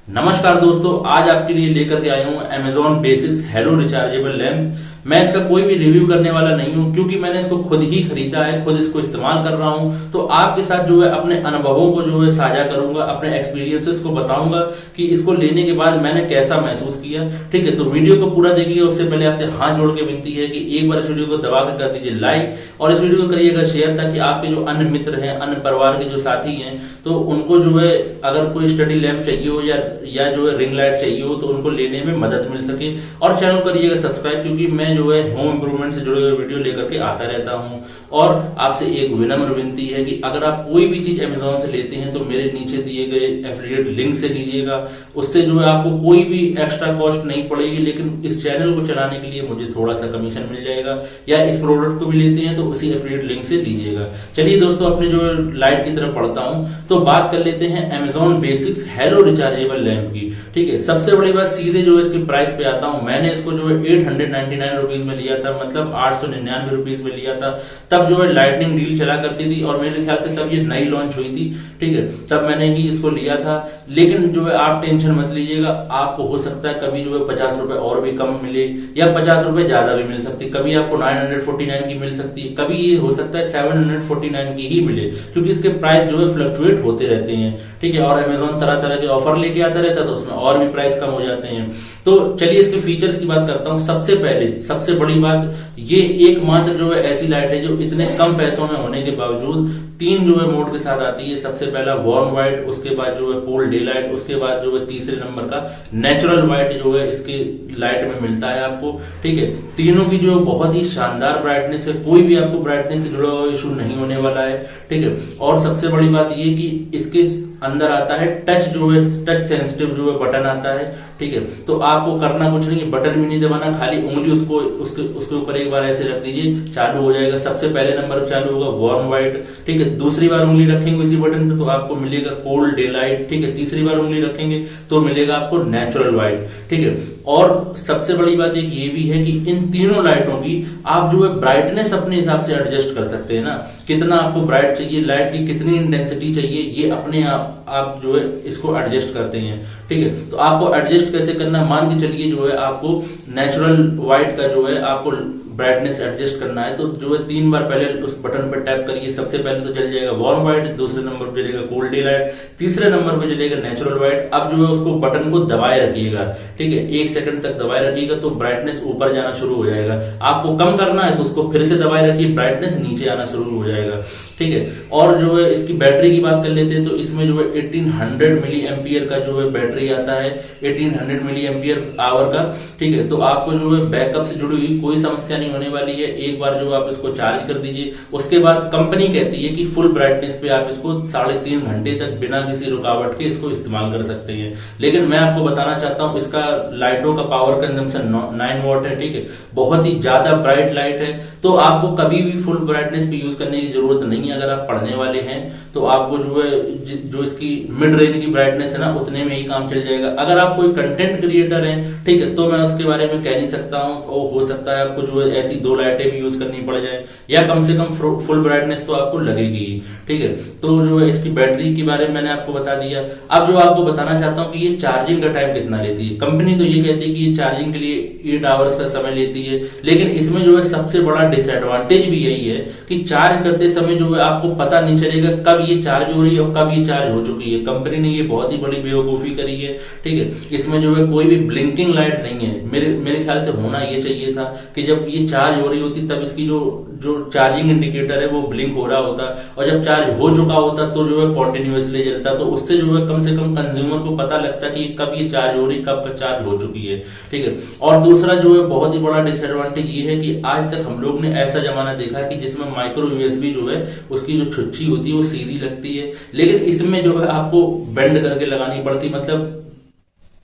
नमस्कार दोस्तों, आज आपके लिए लेकर के आया हूँ Amazon basics hello rechargeable lamp. मैं इसका कोई भी रिव्यू करने वाला नहीं हूँ क्योंकि मैंने इसको खुद ही खरीदा है, खुद इसको इस्तेमाल कर रहा हूँ। तो आपके साथ जो है अपने अनुभवों को जो है साझा करूंगा, अपने एक्सपीरियंसेस को बताऊंगा कि इसको लेने के बाद मैंने कैसा महसूस किया। ठीक है, तो वीडियो को पूरा देखिएगा। उससे पहले आपसे हाथ जोड़ के विनती है कि एक बार इस वीडियो को दबा कर दीजिए लाइक और इस वीडियो को करिएगा शेयर, ताकि आपके जो अन्य मित्र हैं, अन्य परिवार के जो साथी हैं, तो उनको जो है अगर कोई स्टडी लैम्प चाहिए हो या जो है रिंग लाइट चाहिए हो तो उनको लेने में मदद मिल सके। और चैनल करिएगा सब्सक्राइब, क्योंकि मैं जो है होम इंप्रूवमेंट से जुड़े हुए वीडियो लेकर के आता रहता हूं। और आपसे एक विनम्र विनती है कि अगर आप कोई भी चीज अमेजोन से लेते हैं तो मेरे नीचे दिए गए एफिलिएट लिंक से लीजिएगा। उससे जो है आपको कोई भी एक्स्ट्रा कॉस्ट नहीं पड़ेगी, लेकिन इस चैनल को चलाने के लिए मुझे थोड़ा सा कमीशन मिल जाएगा। या इस प्रोडक्ट को भी लेते हैं तो उसी एफिलिएट लिंक से लीजिएगा। चलिए दोस्तों, अपने जो लाइट की तरफ पढ़ता हूं तो बात कर लेते हैं Amazon basics hello rechargeable lamp की। ठीक है, सबसे बड़ी बात सीधे जो है इसकी प्राइस पे आता हूं। मैंने इसको जो है 899 रुपीज में लिया था, मतलब 899 रुपीज में लिया था। तब जो है लाइटनिंग डील चला करती थी और मेरे ख्याल से तब ये नई लॉन्च हुई थी। ठीक है, तब मैंने ही इसको लिया था। लेकिन जो है आप टेंशन मत लीजिएगा, आपको हो सकता है कभी जो है 50 रुपए और भी कम मिले या 50 रुपए ज्यादा भी मिल सकती है। कभी आपको 949 की मिल सकती है, कभी ये हो सकता है 749 की ही मिले, क्योंकि इसके प्राइस जो है फ्लक्चुएट होते रहते हैं। ठीक है, और अमेजोन तरह तरह के ऑफर लेके आता रहता है तो उसमें और भी प्राइस कम हो जाते हैं। तो चलिए इसके फीचर्स की बात करता हूं। सबसे पहले सबसे बड़ी बात, ये एकमात्र जो है ऐसी लाइट है जो इतने कम पैसों में होने के बावजूद 3 जो है मोड के साथ आती है। सबसे पहला वार्म व्हाइट, उसके बाद जो है कोल्ड डे लाइट, उसके बाद जो है तीसरे नंबर का नेचुरल व्हाइट जो है इसकी लाइट में मिलता है आपको। ठीक है, तीनों की जो बहुत ही शानदार ब्राइटनेस है, कोई भी आपको ब्राइटनेस से जुड़ा हुआ इशू नहीं होने वाला है। ठीक है, और सबसे बड़ी बात ये कि इसके अंदर आता है टच जो है टच सेंसिटिव जो है बटन आता है। ठीक है, तो आपको करना कुछ नहीं, बटन भी नहीं दबाना, खाली उंगली उसके ऊपर एक बार ऐसे रख दीजिए, चालू हो जाएगा। सबसे पहले नंबर पर चालू होगा वार्म व्हाइट। ठीक है, दूसरी बार उंगली रखेंगे इसी बटन पे तो आपको मिलेगा कोल्ड डे लाइट। ठीक है, तीसरी बार उंगली रखेंगे तो मिलेगा आपको नेचुरल व्हाइट। ठीक है, और सबसे बड़ी बात एक ये भी है कि इन तीनों लाइटों की आप जो है ब्राइटनेस अपने हिसाब से एडजस्ट कर सकते हैं ना, कितना आपको ब्राइट चाहिए, लाइट की कितनी इंटेंसिटी चाहिए, ये अपने आप जो है इसको एडजस्ट करते हैं। ठीक है, तो आपको एडजस्ट कैसे करना, मान के चलिए जो है आपको नेचुरल व्हाइट का जो है आपको ब्राइटनेस एडजस्ट करना है तो जो है 3 बार पहले उस बटन पर टैप करिए। सबसे पहले तो चल जाएगा वार्म व्हाइट, दूसरे नंबर पर चलेगा कोल्ड डे लाइट, तीसरे नंबर पर चलेगा नेचुरल व्हाइट। अब जो है उसको बटन को दबाए रखिएगा। ठीक है, 1 सेकंड तक दबाए रखिएगा तो ब्राइटनेस ऊपर जाना शुरू हो जाएगा। आपको कम करना है तो उसको फिर से दबाए रखिए, ब्राइटनेस नीचे आना शुरू हो जाएगा। ठीक है, और जो है इसकी बैटरी की बात कर लेते हैं तो इसमें जो है 1800 मिली एम्पियर का जो है बैटरी आता है, 1800 मिली एम्पियर आवर का। ठीक है, तो आपको जो है बैकअप से जुड़ी हुई कोई समस्या नहीं होने वाली है। एक बार जो आप इसको चार्ज कर दीजिए, उसके बाद कंपनी कहती है कि फुल ब्राइटनेस पे आप इसको 3.5 घंटे तक बिना किसी रुकावट के इसको इस्तेमाल कर सकते हैं। लेकिन मैं आपको बताना चाहता हूं इसका लाइटों का पावर कंजम्पशन 9 वॉट है। ठीक है, बहुत ही ज्यादा ब्राइट लाइट है, तो आपको कभी भी फुल ब्राइटनेस पे यूज करने की जरूरत नहीं। अगर आप पढ़ने वाले हैं तो आपको जो है जो इसकी मिड रेंज की ब्राइटनेस है ना, उतने में ही काम चल जाएगा। अगर आप कोई कंटेंट क्रिएटर हैं, ठीक है, तो मैं उसके बारे में कह नहीं सकता हूं, और हो सकता है आपको जो है ऐसी 2 लाइटें भी यूज करनी पड़ जाए, या कम से कम फुल ब्राइटनेस तो आपको लगेगी। ठीक है, तो जो है इसकी बैटरी के बारे में मैंने आपको बता दिया। अब जो आपको बताना चाहता हूं कि ये चार्जिंग का टाइम कितना लेती है। कंपनी तो ये कहती है कि ये चार्जिंग के लिए 8 आवर्स का समय लेती है, लेकिन इसमें जो है सबसे बड़ा डिसएडवांटेज भी यही है कि चार्ज करते समय जो है आपको पता नहीं चलेगा कब ये चार्ज हो रही है और कब ये चार्ज हो चुकी है। कंपनी ने ये बहुत ही बड़ी बेवकूफी करी है। ठीक है, इसमें जो है कोई भी ब्लिंकिंग लाइट नहीं है। मेरे ख्याल से होना ये चाहिए था कि जब ये चार्ज हो रही होती तब इसकी जो चार्जिंग इंडिकेटर है वो ब्लिंक हो रहा होता, और जब चार्ज हो चुका होता तो जो है कॉन्टिन्यूअसली जलता, तो उससे जो है कम से कम कंज्यूमर को पता लगता कि कब ये चार्ज हो रही, कब चार्ज हो चुकी है। ठीक है, और दूसरा जो है बहुत ही बड़ा डिसएडवांटेज ये है कि आज तक हम लोग ने ऐसा जमाना देखा है कि जिसमें माइक्रो यूएसबी जो है उसकी जो छुच्ची होती है वो सीधी लगती है, लेकिन इसमें जो है आपको बेंड करके लगानी पड़ती, मतलब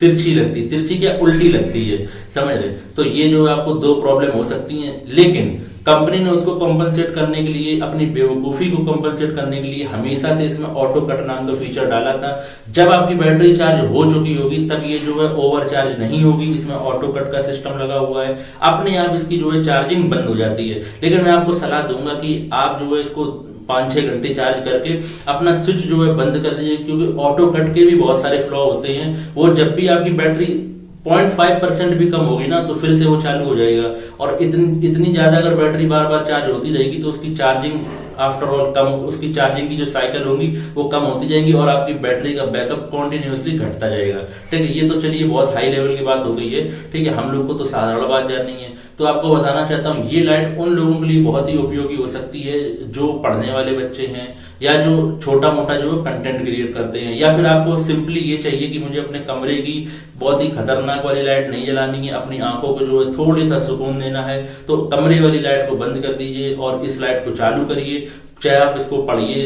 तिरछी लगती, तिरछी क्या उल्टी लगती है, समझ रहे। तो ये जो है आपको 2 प्रॉब्लम हो सकती हैं, लेकिन कंपनी ने उसको कॉम्पनसेट करने के लिए, अपनी बेवकूफी को कॉम्पनसेट करने के लिए हमेशा से इसमें ऑटो कट नाम का फीचर डाला था। जब आपकी बैटरी चार्ज हो चुकी होगी तब ये जो है ओवर चार्ज नहीं होगी, इसमें ऑटो कट का सिस्टम लगा हुआ है, अपने आप इसकी जो है चार्जिंग बंद हो जाती है। लेकिन मैं आपको सलाह दूंगा कि आप जो है इसको 5-6 घंटे चार्ज करके अपना स्विच जो है बंद कर दीजिए, क्योंकि ऑटो कट के भी बहुत सारे फ्लॉ होते हैं। वो जब भी आपकी बैटरी 0.5% भी कम होगी ना तो फिर से वो चालू हो जाएगा। और इतनी ज्यादा अगर बैटरी बार बार चार्ज होती जाएगी तो उसकी चार्जिंग आफ्टर ऑल कम, उसकी चार्जिंग की जो साइकिल होगी वो कम होती जाएंगी और आपकी बैटरी का बैकअप कॉन्टिन्यूसली घटता जाएगा। ठीक है, ये तो चलिए बहुत हाई लेवल की बात हो गई है। ठीक है, हम लोग को तो साधारण बात जाननी है। तो आपको बताना चाहता हूँ ये लाइट उन लोगों के लिए बहुत ही उपयोगी हो सकती है जो पढ़ने वाले बच्चे हैं या जो छोटा मोटा जो कंटेंट क्रिएट करते हैं, या फिर आपको सिंपली ये चाहिए कि मुझे अपने कमरे की बहुत ही खतरनाक वाली लाइट नहीं जलानी है, अपनी आंखों को जो है थोड़ी सा सुकून देना है, तो कमरे वाली लाइट को बंद कर दीजिए और इस लाइट को चालू करिए। चाहे आप इसको पढ़िए,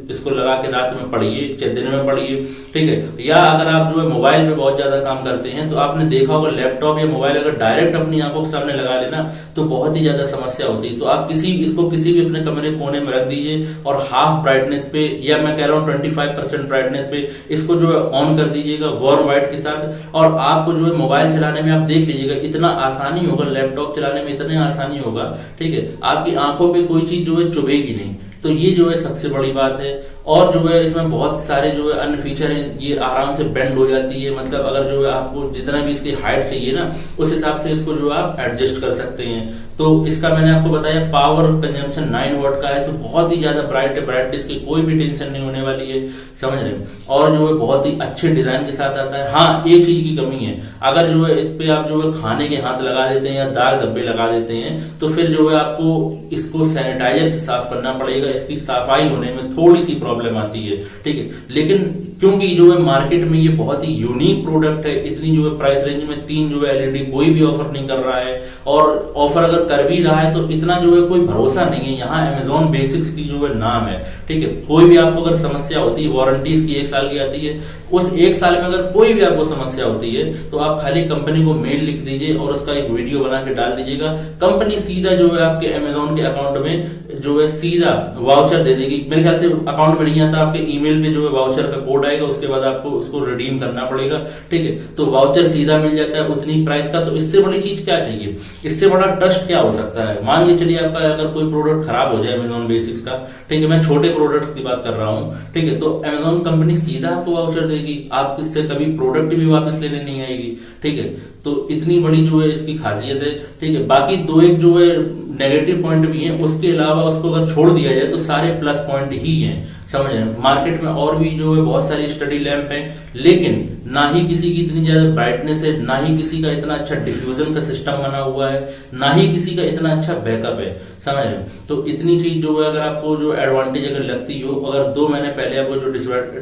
इसको लगा के रात में पढ़िए, चाहे दिन में पढ़िए। ठीक है, या अगर आप जो है मोबाइल पे बहुत ज्यादा काम करते हैं तो आपने देखा होगा लैपटॉप या मोबाइल अगर डायरेक्ट अपनी आंखों के सामने लगा लेना तो बहुत ही ज्यादा समस्या होती है। तो आप इसको किसी भी अपने कमरे कोने में रख दीजिए और हाफ ब्राइटनेस पे, या मैं कह रहा हूँ 25% ब्राइटनेस पे इसको जो है ऑन कर दीजिएगा वार्म व्हाइट के साथ। और आपको जो है मोबाइल चलाने में आप देख लीजिएगा इतना आसानी होगा, लैपटॉप चलाने में इतने आसानी होगा। ठीक है, आपकी आंखों पे कोई चीज जो है चुभेगी नहीं। तो ये जो है सबसे बड़ी बात है। और जो है इसमें बहुत सारे जो है अन्य फीचर हैं, ये आराम से बेंड हो जाती है, मतलब अगर जो है आपको जितना भी इसकी हाइट चाहिए ना उस हिसाब से इसको जो आप एडजस्ट कर सकते हैं। तो इसका मैंने आपको बताया पावर कंजम्पशन 9 वाट का है, तो बहुत ही ज्यादा ब्राइट है, ब्राइटनेस की कोई भी टेंशन नहीं होने वाली है, समझ रहे हैं। और जो है बहुत ही अच्छे डिजाइन के साथ आता है। हाँ, एक चीज की कमी है, अगर जो है इस पे आप जो है खाने के हाथ लगा देते हैं या दाग धब्बे लगा देते हैं तो फिर जो है आपको इसको सैनिटाइजर से साफ करना पड़ेगा, इसकी सफाई होने में थोड़ी सी प्रॉब्लम आती है। ठीक है, लेकिन क्योंकि जो है मार्केट में ये बहुत ही यूनिक प्रोडक्ट है, इतनी जो है प्राइस रेंज में 3 जो है एलईडी कोई भी ऑफर नहीं कर रहा है, और ऑफर अगर कर भी रहा है तो इतना जो है कोई भरोसा नहीं है। यहाँ अमेजॉन बेसिक्स की जो है नाम है। ठीक है, कोई भी आपको अगर समस्या होती है, वारंटी इसकी 1 साल की आती है, उस 1 साल में अगर कोई भी आपको समस्या होती है तो आप खाली कंपनी को मेल लिख दीजिए और उसका एक वीडियो बना के डाल दीजिएगा। कंपनी सीधा जो है आपके अमेजॉन के अकाउंट में जो है सीधा वाउचर दे देगी। मेरे ख्याल से अकाउंट में नहीं आता, आपके ईमेल पे जो है वाउचर का कोड आएगा, उसके बाद आपको उसको रिडीम करना पड़ेगा। ठीक है, तो वाउचर सीधा मिल जाता है उतनी प्राइस का। तो इससे बड़ी चीज क्या चाहिए, इससे बड़ा ट्रस्ट क्या हो सकता है। मान के चलिए आपका अगर कोई प्रोडक्ट खराब हो जाए अमेजॉन बेसिक्स का, ठीक है, मैं छोटे प्रोडक्ट की बात कर रहा हूँ, ठीक है, तो अमेजॉन कंपनी सीधा आपको वाउचर देगी, आप इससे कभी प्रोडक्ट भी वापस लेने नहीं आएगी। ठीक है, तो इतनी बड़ी जो है इसकी खासियत है। ठीक है, बाकी 2-1 जो है नेगेटिव पॉइंट भी हैं, उसके अलावा उसको अगर छोड़ दिया जाए तो सारे प्लस पॉइंट ही हैं, समझ रहे हैं। मार्केट में और भी जो है बहुत सारी स्टडी लैंप हैं, लेकिन ना ही किसी की इतनी ज्यादा ब्राइटनेस है, ना ही किसी का इतना अच्छा डिफ्यूजन का सिस्टम बना हुआ है, ना ही किसी का इतना अच्छा बैकअप है, समझ रहे हैं। तो इतनी चीज जो है अगर आपको जो एडवांटेज अगर लगती हो, अगर 2 मैंने पहले आपको जो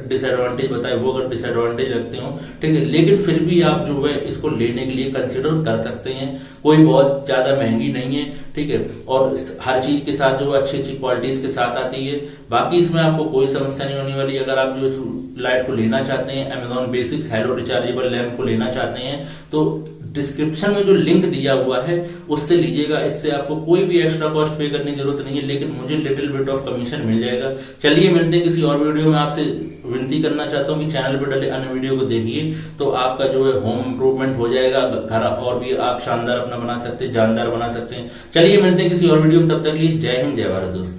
डिसएडवांटेज बताए वो अगर डिसएडवांटेज लगते हो, ठीक है, लेकिन फिर भी आप जो है इसको लेने के लिए कंसिडर कर सकते हैं। कोई बहुत ज्यादा महंगी नहीं है, ठीक है, और हर चीज के साथ जो अच्छी अच्छी क्वालिटीज के साथ आती है। बाकी इसमें आपको कोई समस्या नहीं होने वाली। अगर आप जो इस लाइट को लेना चाहते हैं, Amazon basics hello rechargeable lamp को लेना चाहते हैं, तो डिस्क्रिप्शन में जो लिंक दिया हुआ है उससे लीजिएगा। इससे आपको कोई भी एक्स्ट्रा कॉस्ट पे करने की जरूरत नहीं है, लेकिन मुझे लिटिल बिट ऑफ कमीशन मिल जाएगा। चलिए मिलते हैं किसी और वीडियो में। आपसे विनती करना चाहता हूँ कि चैनल पर डले अन्य वीडियो को देखिए, तो आपका जो है होम इंप्रूवमेंट हो जाएगा, घर और भी आप शानदार अपना बना सकते हैं, जानदार बना सकते हैं। चलिए मिलते हैं किसी और वीडियो में, तब तक के लिए जय हिंद जय भारत दोस्तों।